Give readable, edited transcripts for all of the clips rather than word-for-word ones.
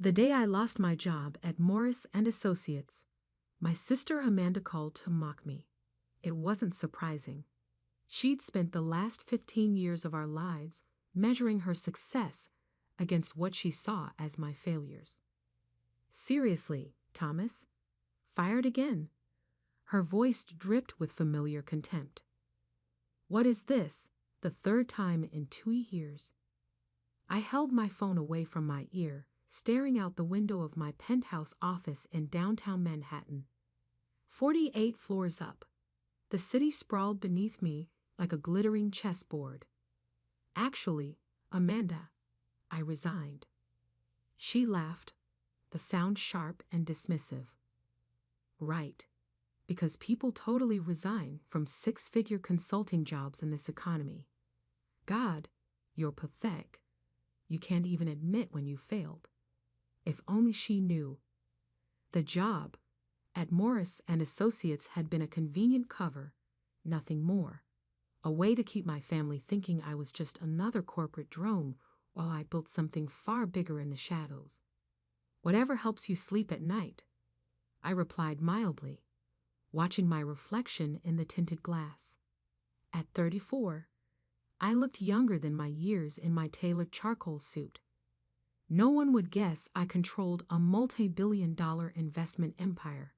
The day I lost my job at Morris and Associates, my sister Amanda called to mock me. It wasn't surprising. She'd spent the last 15 years of our lives measuring her success against what she saw as my failures. Seriously, Thomas? Fired again? Her voice dripped with familiar contempt. What is this, the third time in 2 years? I held my phone away from my ear, staring out the window of my penthouse office in downtown Manhattan. 48 floors up, the city sprawled beneath me like a glittering chessboard. Actually, Amanda, I resigned. She laughed, the sound sharp and dismissive. Right, because people totally resign from 6-figure consulting jobs in this economy. God, you're pathetic. You can't even admit when you failed. If only she knew. The job at Morris and Associates had been a convenient cover, nothing more. A way to keep my family thinking I was just another corporate drone while I built something far bigger in the shadows. Whatever helps you sleep at night, I replied mildly, watching my reflection in the tinted glass. At 34, I looked younger than my years in my tailored charcoal suit. No one would guess I controlled a multi-billion-dollar investment empire.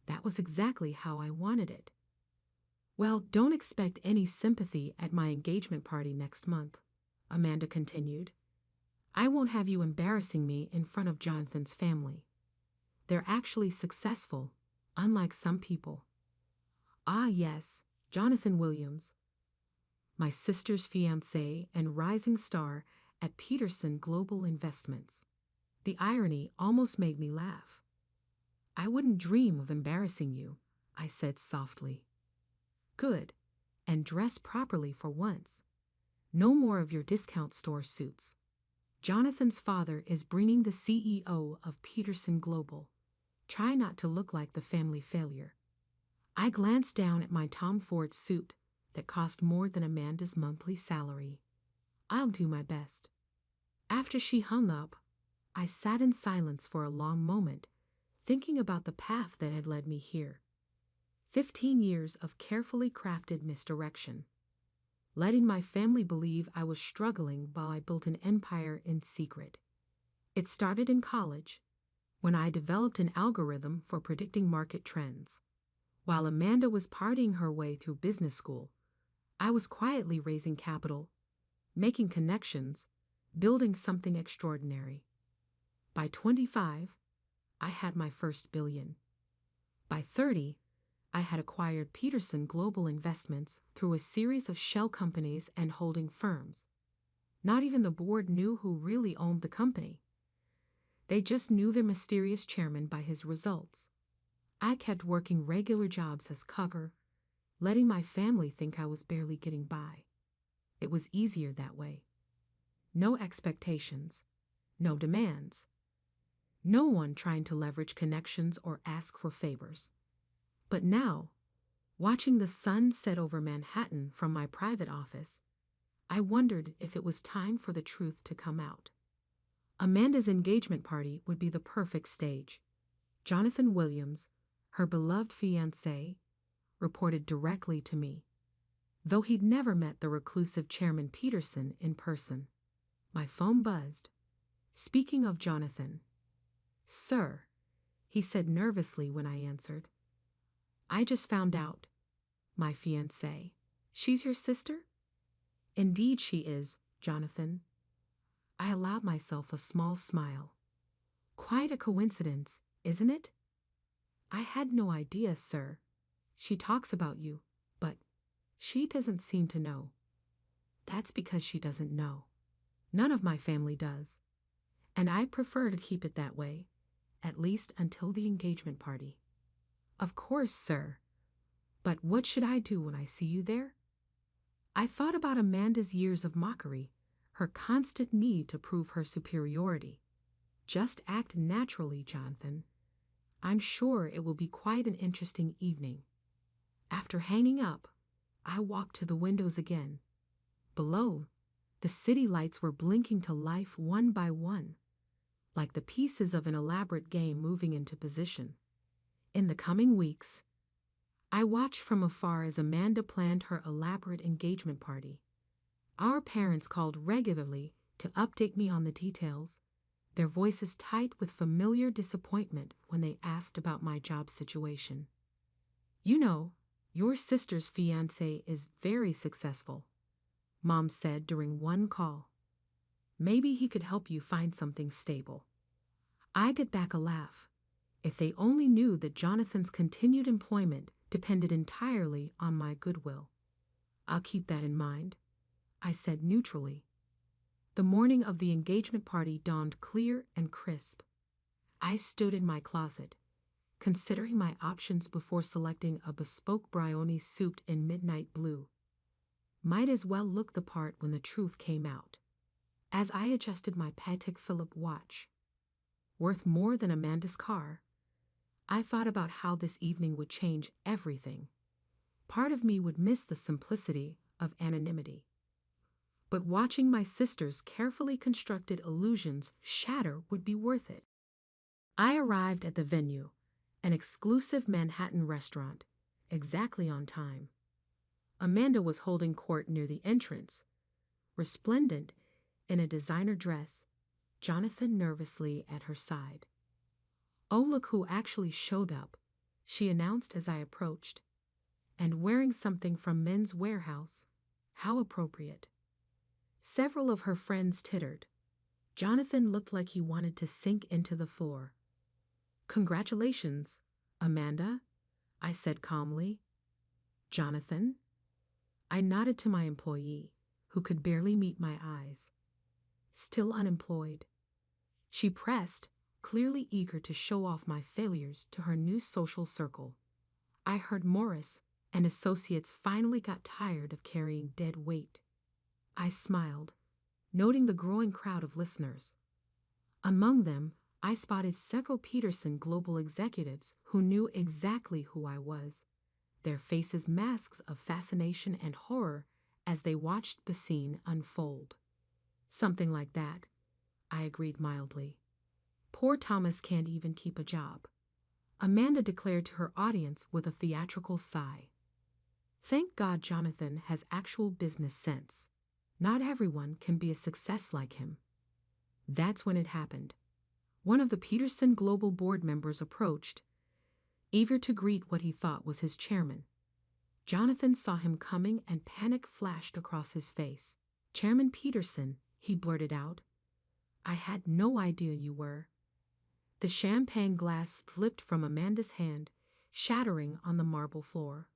That was exactly how I wanted it. Well, don't expect any sympathy at my engagement party next month, Amanda continued. I won't have you embarrassing me in front of Jonathan's family. They're actually successful, unlike some people. Ah, yes, Jonathan Williams, my sister's fiancé and rising star at Peterson Global Investments. The irony almost made me laugh. I wouldn't dream of embarrassing you, I said softly. Good, and dress properly for once. No more of your discount store suits. Jonathan's father is bringing the CEO of Peterson Global. Try not to look like the family failure. I glanced down at my Tom Ford suit that cost more than Amanda's monthly salary. I'll do my best. After she hung up, I sat in silence for a long moment, thinking about the path that had led me here. 15 years of carefully crafted misdirection. Letting my family believe I was struggling while I built an empire in secret. It started in college, when I developed an algorithm for predicting market trends. While Amanda was partying her way through business school, I was quietly raising capital, making connections, building something extraordinary. By 25, I had my first billion. By 30, I had acquired Peterson Global Investments through a series of shell companies and holding firms. Not even the board knew who really owned the company. They just knew their mysterious chairman by his results. I kept working regular jobs as cover, letting my family think I was barely getting by. It was easier that way. No expectations, no demands. No one trying to leverage connections or ask for favors. But now, watching the sun set over Manhattan from my private office, I wondered if it was time for the truth to come out. Amanda's engagement party would be the perfect stage. Jonathan Williams, her beloved fiancé, reported directly to me, though he'd never met the reclusive Chairman Peterson in person. My phone buzzed. Speaking of Jonathan, "Sir," he said nervously when I answered, "I just found out. My fiancée. She's your sister?" "Indeed she is, Jonathan." I allowed myself a small smile. "Quite a coincidence, isn't it?" "I had no idea, sir. She talks about you, but she doesn't seem to know." "That's because she doesn't know. None of my family does. And I prefer to keep it that way, at least until the engagement party." "Of course, sir. But what should I do when I see you there?" I thought about Amanda's years of mockery, her constant need to prove her superiority. Just act naturally, Jonathan. I'm sure it will be quite an interesting evening. After hanging up, I walked to the windows again. Below, the city lights were blinking to life one by one. like the pieces of an elaborate game moving into position. In the coming weeks, I watched from afar as Amanda planned her elaborate engagement party. Our parents called regularly to update me on the details, their voices tight with familiar disappointment when they asked about my job situation. "You know, your sister's fiancé is very successful," Mom said during one call. "Maybe he could help you find something stable." I get back a laugh. If they only knew that Jonathan's continued employment depended entirely on my goodwill. "I'll keep that in mind," I said neutrally. The morning of the engagement party dawned clear and crisp. I stood in my closet, considering my options before selecting a bespoke brownie suit in midnight blue. Might as well look the part when the truth came out. As I adjusted my Patek Philippe watch, worth more than Amanda's car, I thought about how this evening would change everything. Part of me would miss the simplicity of anonymity. But watching my sister's carefully constructed illusions shatter would be worth it. I arrived at the venue, an exclusive Manhattan restaurant, exactly on time. Amanda was holding court near the entrance, resplendent in a designer dress, Jonathan nervously at her side. "Oh, look who actually showed up," she announced as I approached. "And wearing something from Men's Warehouse. How appropriate." Several of her friends tittered. Jonathan looked like he wanted to sink into the floor. "Congratulations, Amanda," I said calmly. "Jonathan?" I nodded to my employee, who could barely meet my eyes. "Still unemployed." She pressed, clearly eager to show off my failures to her new social circle. I heard Morris and Associates finally got tired of carrying dead weight. I smiled, noting the growing crowd of listeners. Among them, I spotted several Peterson global executives who knew exactly who I was, their faces masks of fascination and horror as they watched the scene unfold. "Something like that," I agreed mildly. "Poor Thomas can't even keep a job," Amanda declared to her audience with a theatrical sigh. "Thank God Jonathan has actual business sense. Not everyone can be a success like him." That's when it happened. One of the Peterson Global board members approached, eager to greet what he thought was his chairman. Jonathan saw him coming and panic flashed across his face. "Chairman Peterson," he blurted out. "I had no idea you were." The champagne glass slipped from Amanda's hand, shattering on the marble floor.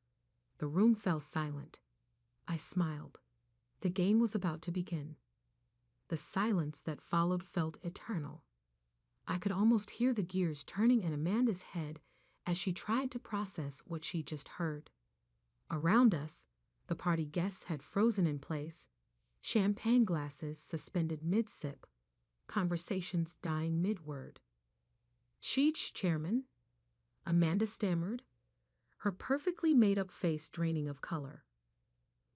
The room fell silent. I smiled. The game was about to begin. The silence that followed felt eternal. I could almost hear the gears turning in Amanda's head as she tried to process what she just heard. Around us, the party guests had frozen in place, champagne glasses suspended mid-sip, conversations dying mid-word. "Sheesh, Chairman," Amanda stammered, her perfectly made-up face draining of color.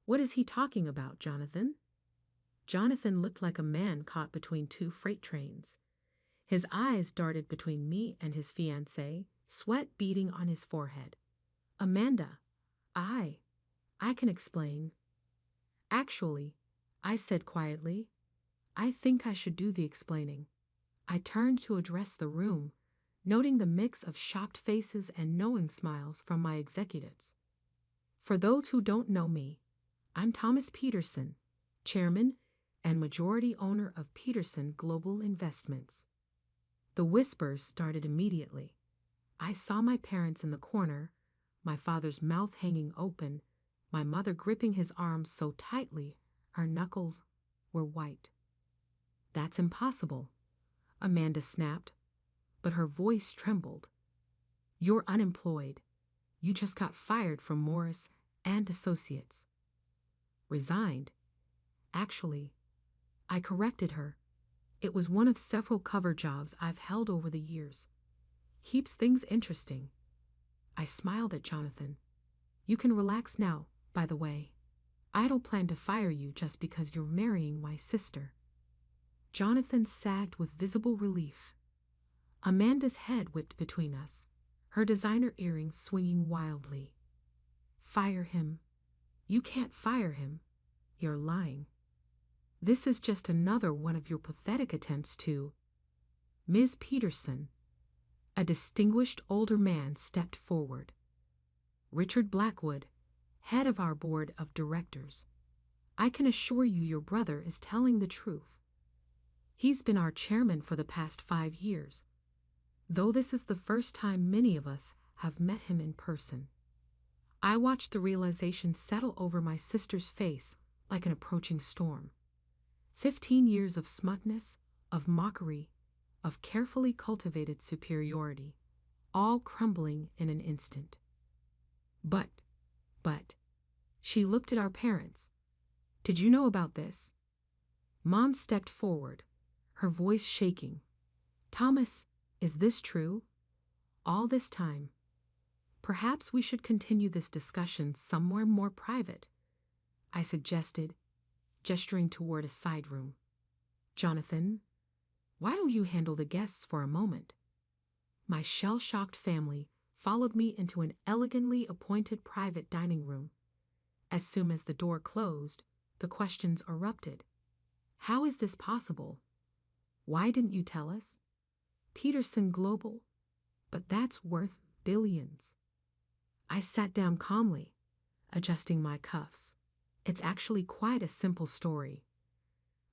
"What is he talking about, Jonathan?" Jonathan looked like a man caught between two freight trains. His eyes darted between me and his fiancée, sweat beading on his forehead. "Amanda, I can explain." "Actually," I said quietly, "I think I should do the explaining." I turned to address the room, noting the mix of shocked faces and knowing smiles from my executives. "For those who don't know me, I'm Thomas Peterson, chairman and majority owner of Peterson Global Investments." The whispers started immediately. I saw my parents in the corner, my father's mouth hanging open, my mother gripping his arms so tightly her knuckles were white. "That's impossible," Amanda snapped, but her voice trembled. "You're unemployed. You just got fired from Morris and Associates." "Resigned?" "Actually," I corrected her. "It was one of several cover jobs I've held over the years. Keeps things interesting." I smiled at Jonathan. "You can relax now, by the way. I don't plan to fire you just because you're marrying my sister." Jonathan sagged with visible relief. Amanda's head whipped between us, her designer earrings swinging wildly. Fire him. You can't fire him. You're lying. This is just another one of your pathetic attempts to. Ms. Peterson. A distinguished older man stepped forward. Richard Blackwood, head of our board of directors. I can assure you your brother is telling the truth. He's been our chairman for the past 5 years, though this is the first time many of us have met him in person. I watched the realization settle over my sister's face like an approaching storm. 15 years of smugness, of mockery, of carefully cultivated superiority, all crumbling in an instant. But, she looked at our parents. Did you know about this? Mom stepped forward, her voice shaking. Thomas, is this true? All this time. Perhaps we should continue this discussion somewhere more private, I suggested, gesturing toward a side room. Jonathan, why don't you handle the guests for a moment? My shell-shocked family followed me into an elegantly appointed private dining room. As soon as the door closed, the questions erupted. How is this possible? Why didn't you tell us? Peterson Global, but that's worth billions. I sat down calmly, adjusting my cuffs. It's actually quite a simple story.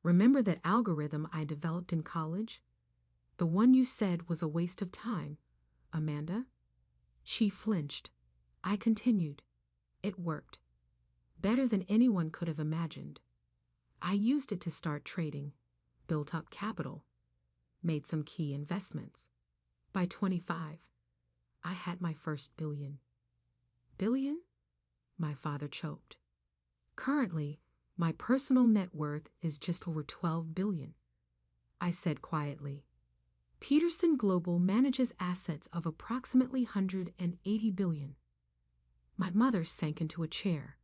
Remember that algorithm I developed in college? The one you said was a waste of time, Amanda? She flinched. I continued. It worked. Better than anyone could have imagined. I used it to start trading, built up capital, made some key investments. By 25, I had my first billion. Billion? My father choked. Currently, my personal net worth is just over 12 billion. I said quietly. Peterson Global manages assets of approximately 180 billion. My mother sank into a chair.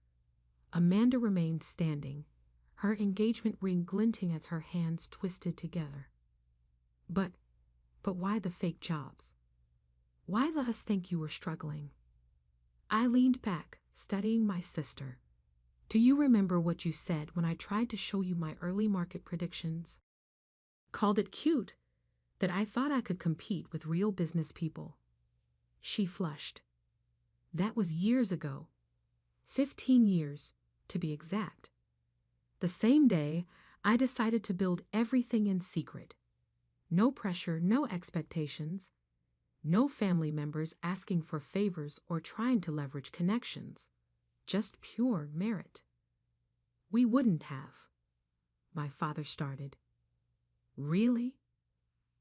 Amanda remained standing, her engagement ring glinting as her hands twisted together. But why the fake jobs? Why let us think you were struggling? I leaned back, studying my sister. Do you remember what you said when I tried to show you my early market predictions? Called it cute, that I thought I could compete with real business people. She flushed. That was years ago. 15 years, to be exact. The same day, I decided to build everything in secret. No pressure, no expectations. No family members asking for favors or trying to leverage connections. Just pure merit. We wouldn't have. My father started. Really?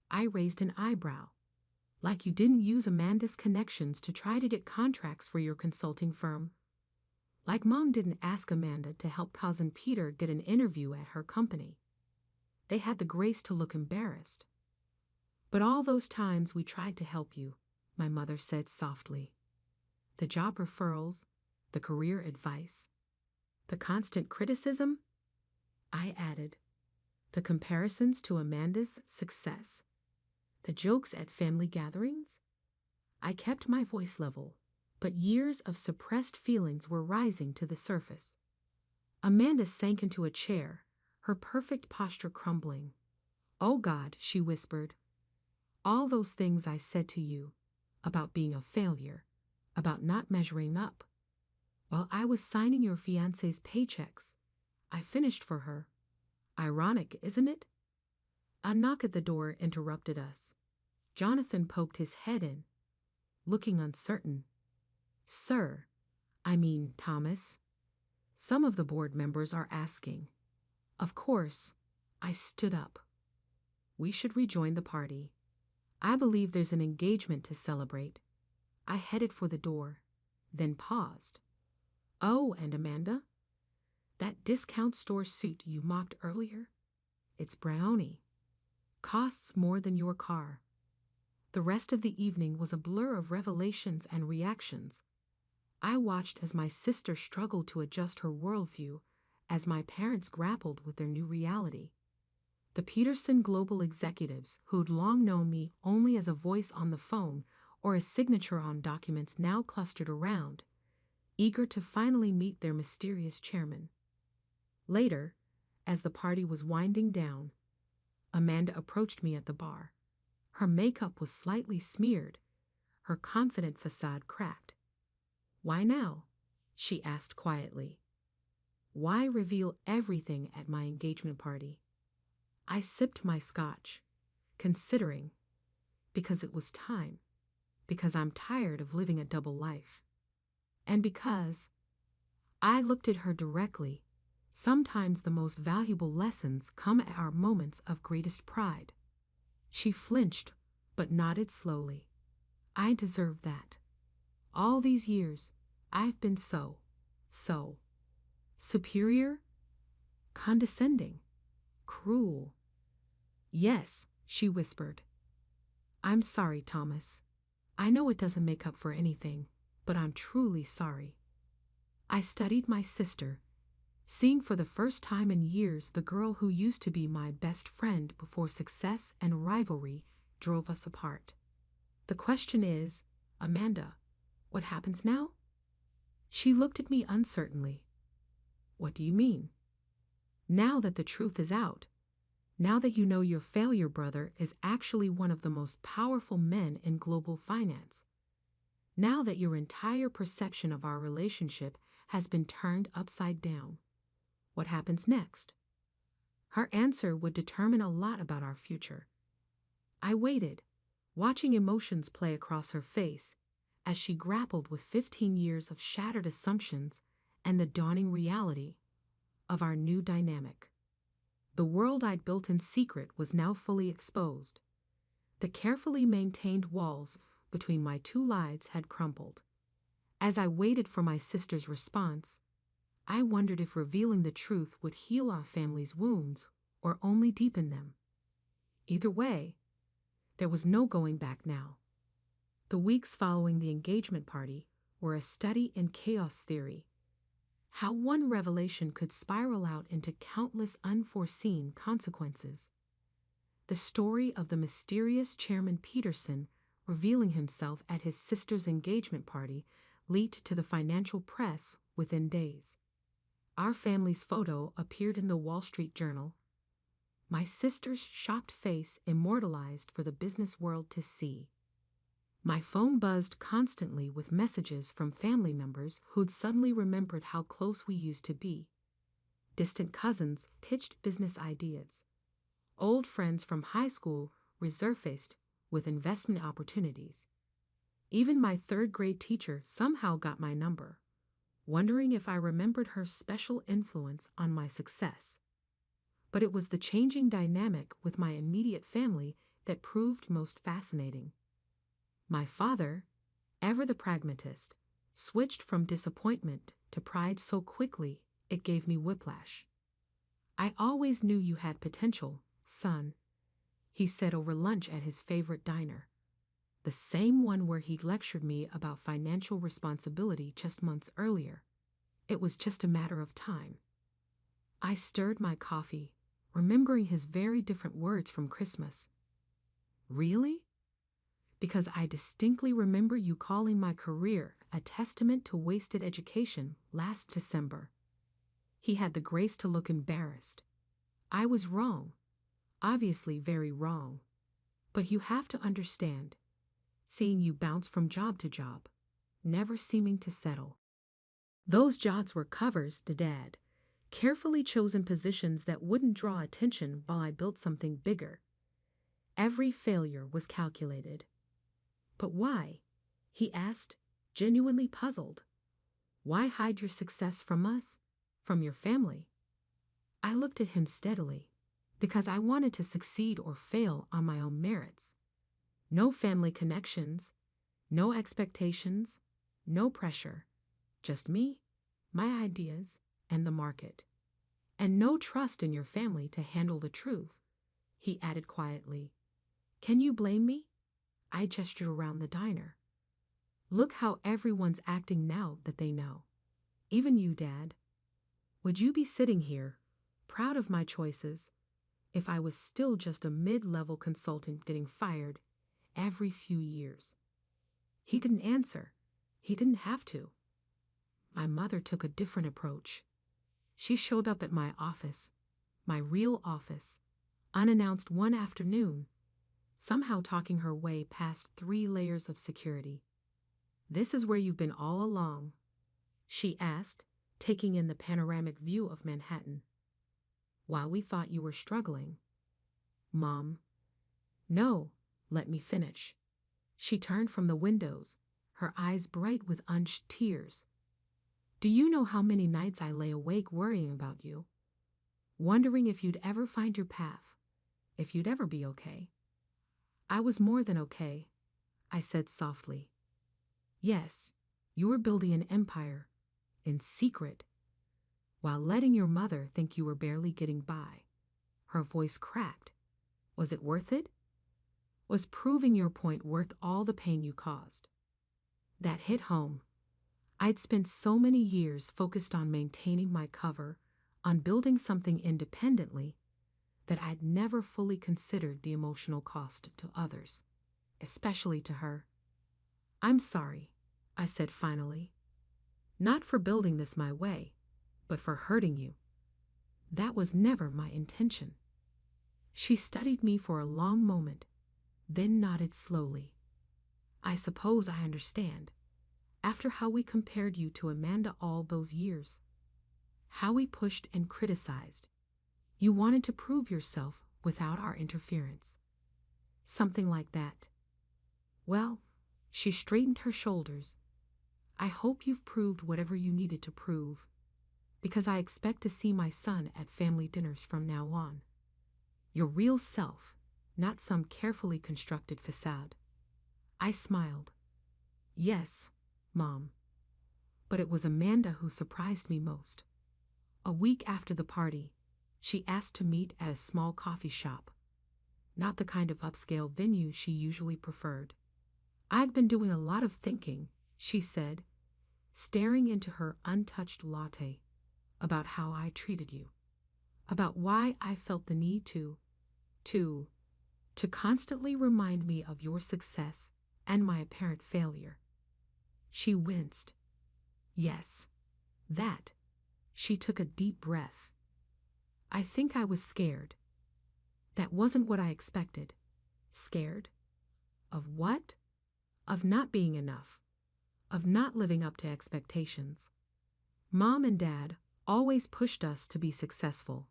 I raised an eyebrow. Like you didn't use Amanda's connections to try to get contracts for your consulting firm. Like Mom didn't ask Amanda to help cousin Peter get an interview at her company. They had the grace to look embarrassed. But all those times we tried to help you, my mother said softly. The job referrals, the career advice, the constant criticism, I added. The comparisons to Amanda's success, the jokes at family gatherings. I kept my voice level, but years of suppressed feelings were rising to the surface. Amanda sank into a chair, her perfect posture crumbling. Oh God, she whispered. All those things I said to you, about being a failure, about not measuring up. While I was signing your fiancé's paychecks, I finished for her. Ironic, isn't it? A knock at the door interrupted us. Jonathan poked his head in, looking uncertain. Sir, I mean Thomas, some of the board members are asking. Of course, I stood up. We should rejoin the party. I believe there's an engagement to celebrate. I headed for the door, then paused. Oh, and Amanda? That discount store suit you mocked earlier? It's brownie. Costs more than your car. The rest of the evening was a blur of revelations and reactions. I watched as my sister struggled to adjust her worldview, as my parents grappled with their new reality. The Peterson global executives who'd long known me only as a voice on the phone or a signature on documents now clustered around, eager to finally meet their mysterious chairman. Later, as the party was winding down, Amanda approached me at the bar. Her makeup was slightly smeared, her confident facade cracked. "Why now?" she asked quietly. "Why reveal everything at my engagement party?" I sipped my scotch, considering, because it was time, because I'm tired of living a double life, and because I looked at her directly. Sometimes the most valuable lessons come at our moments of greatest pride. She flinched, but nodded slowly. I deserve that. All these years, I've been so superior, condescending, cruel. "Yes," she whispered. "I'm sorry, Thomas. I know it doesn't make up for anything, but I'm truly sorry." I studied my sister, seeing for the first time in years the girl who used to be my best friend before success and rivalry drove us apart. "The question is, Amanda, what happens now?" She looked at me uncertainly. "What do you mean?" "Now that the truth is out, now that you know your failure brother is actually one of the most powerful men in global finance, now that your entire perception of our relationship has been turned upside down, what happens next?" Her answer would determine a lot about our future. I waited, watching emotions play across her face as she grappled with 15 years of shattered assumptions and the dawning reality of our new dynamic. The world I'd built in secret was now fully exposed. The carefully maintained walls between my two lives had crumbled. As I waited for my sister's response, I wondered if revealing the truth would heal our family's wounds or only deepen them. Either way, there was no going back now. The weeks following the engagement party were a study in chaos theory, how one revelation could spiral out into countless unforeseen consequences. The story of the mysterious Chairman Peterson revealing himself at his sister's engagement party leaked to the financial press within days. Our family's photo appeared in the Wall Street Journal, my sister's shocked face immortalized for the business world to see. My phone buzzed constantly with messages from family members who'd suddenly remembered how close we used to be. Distant cousins pitched business ideas. Old friends from high school resurfaced with investment opportunities. Even my third-grade teacher somehow got my number, wondering if I remembered her special influence on my success. But it was the changing dynamic with my immediate family that proved most fascinating. My father, ever the pragmatist, switched from disappointment to pride so quickly it gave me whiplash. "I always knew you had potential, son," he said over lunch at his favorite diner, the same one where he'd lectured me about financial responsibility just months earlier. It was just a matter of time. I stirred my coffee, remembering his very different words from Christmas. "Really?" "Because I distinctly remember you calling my career a testament to wasted education last December." He had the grace to look embarrassed. "I was wrong, obviously very wrong. But you have to understand, seeing you bounce from job to job, never seeming to settle. Those jobs were covers to Dad, carefully chosen positions that wouldn't draw attention while I built something bigger. Every failure was calculated." "But why?" he asked, genuinely puzzled. "Why hide your success from us, from your family?" I looked at him steadily, because I wanted to succeed or fail on my own merits. No family connections, no expectations, no pressure, just me, my ideas, and the market. "And no trust in your family to handle the truth," he added quietly. "Can you blame me?" I gestured around the diner. "Look how everyone's acting now that they know. Even you, Dad. Would you be sitting here, proud of my choices, if I was still just a mid-level consultant getting fired every few years. He didn't answer. He didn't have to. My mother took a different approach. She showed up at my office, my real office, unannounced one afternoon, somehow talking her way past 3 layers of security. "This is where you've been all along?" she asked, taking in the panoramic view of Manhattan. "While we thought you were struggling." "Mom." "No, let me finish." She turned from the windows, her eyes bright with unshed tears. "Do you know how many nights I lay awake worrying about you? Wondering if you'd ever find your path, if you'd ever be okay." "I was more than okay," I said softly. "Yes, you were building an empire, in secret, while letting your mother think you were barely getting by." Her voice cracked. "Was it worth it? Was proving your point worth all the pain you caused?" That hit home. I'd spent so many years focused on maintaining my cover, on building something independently, that I'd never fully considered the emotional cost to others, especially to her. "I'm sorry," I said finally. "Not for building this my way, but for hurting you. That was never my intention." She studied me for a long moment, then nodded slowly. "I suppose I understand. After how we compared you to Amanda all those years, how we pushed and criticized, you wanted to prove yourself without our interference. Something like that. Well," she straightened her shoulders, "I hope you've proved whatever you needed to prove, because I expect to see my son at family dinners from now on. Your real self, not some carefully constructed facade." I smiled. "Yes, Mom." But it was Amanda who surprised me most. A week after the party, she asked to meet at a small coffee shop, not the kind of upscale venue she usually preferred. "I've been doing a lot of thinking," she said, staring into her untouched latte, "about how I treated you, about why I felt the need to constantly remind me of your success and my apparent failure." She winced. "Yes, that." She took a deep breath. "I think I was scared. That wasn't what I expected." "Scared? Of what?" "Of not being enough. Of not living up to expectations. Mom and Dad always pushed us to be successful,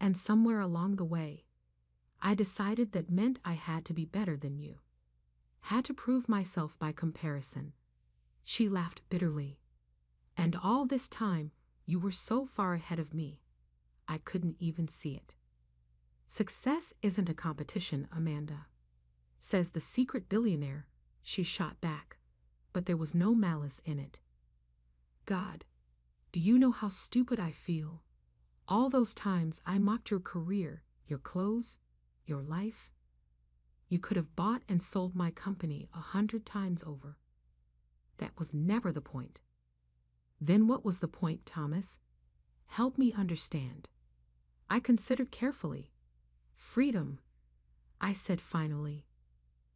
and somewhere along the way, I decided that meant I had to be better than you. Had to prove myself by comparison." She laughed bitterly. "And all this time, you were so far ahead of me, I couldn't even see it." "Success isn't a competition, Amanda," says the secret billionaire, she shot back, but there was no malice in it. "God, do you know how stupid I feel? All those times I mocked your career, your clothes, your life. You could have bought and sold my company 100 times over. That was never the point." "Then what was the point, Thomas? Help me understand." I considered carefully. "Freedom," I said finally.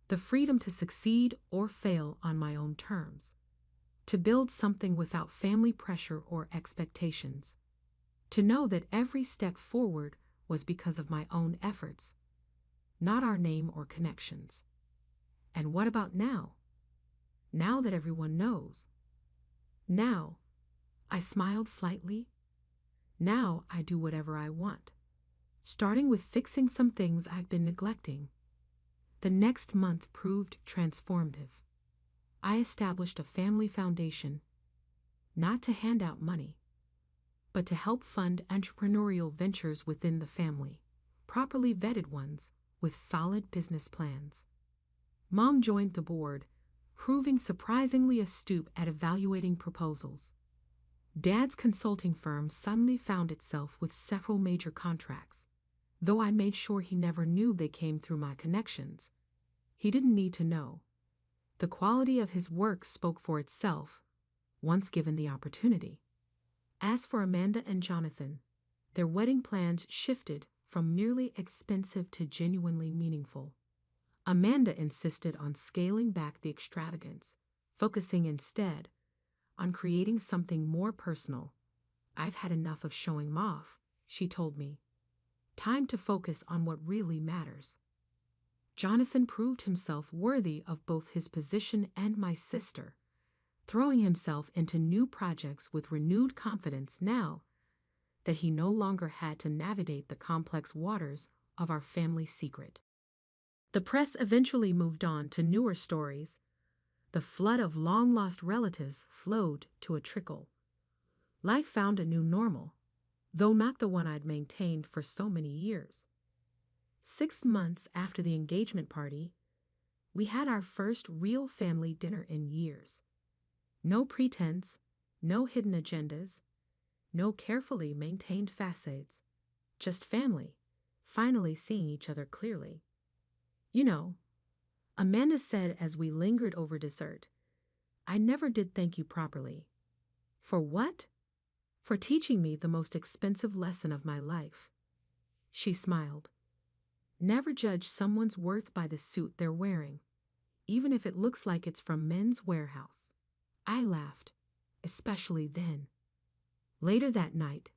"The freedom to succeed or fail on my own terms. To build something without family pressure or expectations. To know that every step forward was because of my own efforts, not our name or connections." "And what about now? Now that everyone knows?" "Now," I smiled slightly, "now I do whatever I want, starting with fixing some things I've been neglecting." The next month proved transformative. I established a family foundation, not to hand out money, but to help fund entrepreneurial ventures within the family, properly vetted ones with solid business plans. Mom joined the board, proving surprisingly astute at evaluating proposals. Dad's consulting firm suddenly found itself with several major contracts, though I made sure he never knew they came through my connections. He didn't need to know. The quality of his work spoke for itself, once given the opportunity. As for Amanda and Jonathan, their wedding plans shifted from merely expensive to genuinely meaningful. Amanda insisted on scaling back the extravagance, focusing instead on creating something more personal. "I've had enough of showing off," she told me. "Time to focus on what really matters." Jonathan proved himself worthy of both his position and my sister, throwing himself into new projects with renewed confidence now that he no longer had to navigate the complex waters of our family secret. The press eventually moved on to newer stories. The flood of long-lost relatives slowed to a trickle. Life found a new normal, though not the one I'd maintained for so many years. 6 months after the engagement party, we had our first real family dinner in years. No pretense, no hidden agendas, no carefully maintained facades. Just family, finally seeing each other clearly. "You know," Amanda said as we lingered over dessert, "I never did thank you properly." "For what?" "For teaching me the most expensive lesson of my life." She smiled. "Never judge someone's worth by the suit they're wearing, even if it looks like it's from Men's Warehouse." I laughed, especially then. Later that night,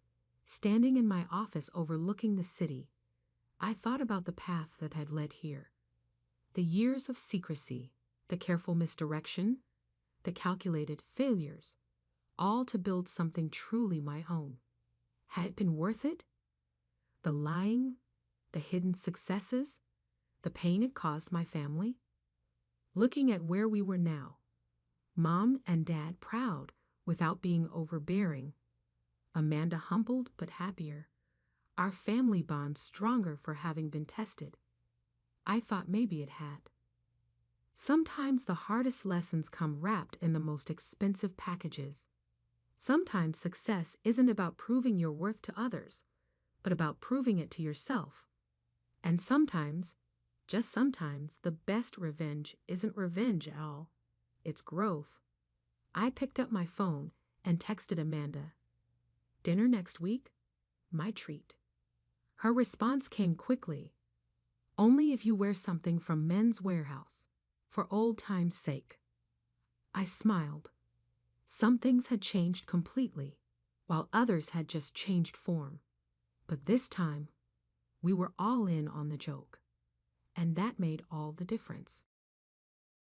standing in my office overlooking the city, I thought about the path that had led here. The years of secrecy, the careful misdirection, the calculated failures, all to build something truly my own. Had it been worth it? The lying, the hidden successes, the pain it caused my family? Looking at where we were now, Mom and Dad proud without being overbearing, Amanda humbled but happier, our family bond stronger for having been tested, I thought maybe it had. Sometimes the hardest lessons come wrapped in the most expensive packages. Sometimes success isn't about proving your worth to others, but about proving it to yourself. And sometimes, just sometimes, the best revenge isn't revenge at all. It's growth. I picked up my phone and texted Amanda, "Dinner next week? My treat." Her response came quickly. "Only if you wear something from Men's Warehouse, for old time's sake." I smiled. Some things had changed completely, while others had just changed form. But this time, we were all in on the joke. And that made all the difference.